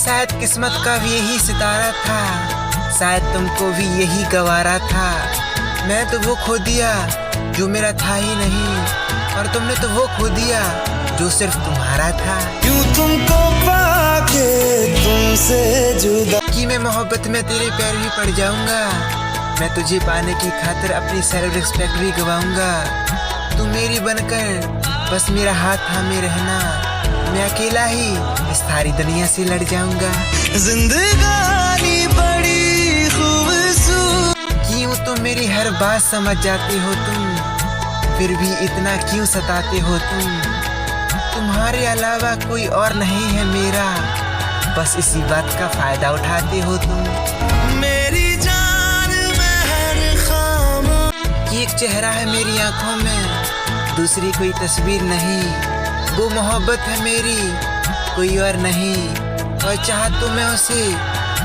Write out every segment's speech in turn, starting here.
शायद किस्मत का भी यही सितारा था, शायद तुमको भी यही गवारा था। मैं तो वो खो दिया जो मेरा था ही नहीं, और तुमने तो वो खो दिया जो सिर्फ तुम्हारा था। क्यों तुमको पाके तुमसे जुदा कि मैं मोहब्बत में तेरे पैर भी पड़ जाऊंगा, मैं तुझे पाने की खातिर अपनी सेल्फ रिस्पेक्ट भी गवाऊंगा। तू मेरी बनकर बस मेरा हाथ थामे रहना, मैं अकेला ही इस सारी दुनिया से लड़ जाऊंगा। जिंदगानी बड़ी खूबसूरत। क्यों तुम मेरी हर बात समझ जाते हो तुम, फिर भी इतना क्यों सताते हो तुम। तुम्हारे अलावा कोई और नहीं है मेरा, बस इसी बात का फायदा उठाते हो तुम। मेरी जान में हर खाम कि एक चेहरा है मेरी आंखों में, दूसरी कोई तस्वीर नहीं। वो मोहब्बत है मेरी, कोई और नहीं। और चाह तो मैं उसे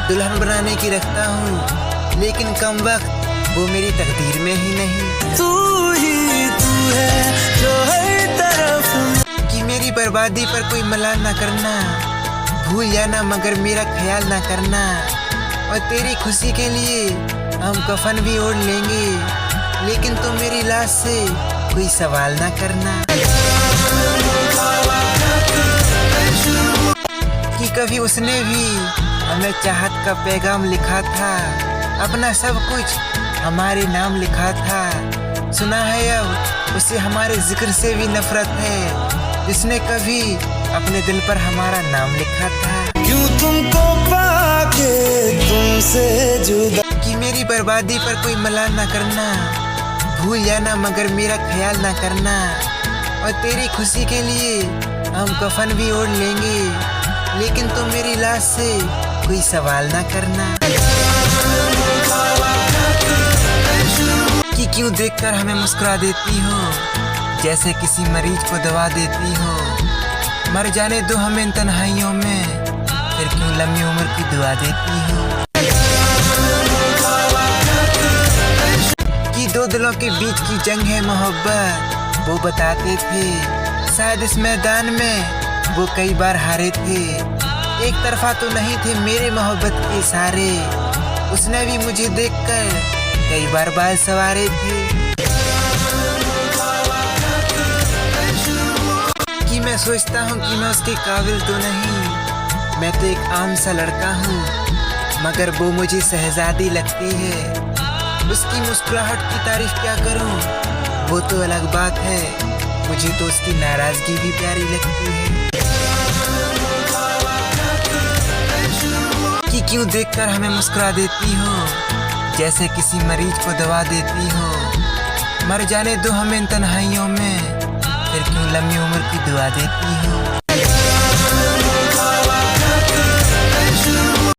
दुल्हन बनाने की रखता हूँ, लेकिन कम वक्त वो मेरी तकदीर में ही नहीं। तू ही तू है जो हर तरफ। कि मेरी बर्बादी पर कोई मलाल ना करना, भूल जाना मगर मेरा ख्याल ना करना। और तेरी खुशी के लिए हम कफन भी ओढ़ लेंगे, लेकिन तुम मेरी लाश से कोई सवाल ना करना। कि कभी उसने भी हमें चाहत का पैगाम लिखा था, अपना सब कुछ हमारे नाम लिखा था। सुना है अब उसे हमारे जिक्र से भी नफरत है, जिसने कभी अपने दिल पर हमारा नाम लिखा था। क्यों तुमको पाके तुमसे जुदा। कि मेरी बर्बादी पर कोई मलाल ना करना, भूल जाना मगर मेरा ख्याल ना करना। और तेरी खुशी के लिए हम कफन भी ओढ़ लेंगे, लेकिन तुम मेरी लाश से कोई सवाल ना करना। कि क्यों देखकर हमें मुस्कुरा देती हो, जैसे किसी मरीज को दवा देती हो। मर जाने दो हमें इन तन्हाइयों में, फिर क्यों लंबी उम्र की दुआ देती हो। कि दो दिलों के बीच की जंग है मोहब्बत, वो बताते थे। शायद इस मैदान में वो कई बार हारे थे, एक तरफा तो नहीं थे मेरे मोहब्बत के सारे। उसने भी मुझे देखकर कई बार बाल सवारे थे। कि मैं सोचता हूँ कि मैं उसके काबिल तो नहीं, मैं तो एक आम सा लड़का हूँ, मगर वो मुझे शहजादी लगती है। उसकी मुस्कुराहट की तारीफ क्या करूँ, वो तो अलग बात है, मुझे तो उसकी नाराजगी भी प्यारी लगती है। कि क्यों देखकर हमें मुस्कुरा देती हो, जैसे किसी मरीज को दवा देती हो। मर जाने दो हमें इन तन्हाइयों में, फिर क्यों लंबी उम्र की दुआ देती हो।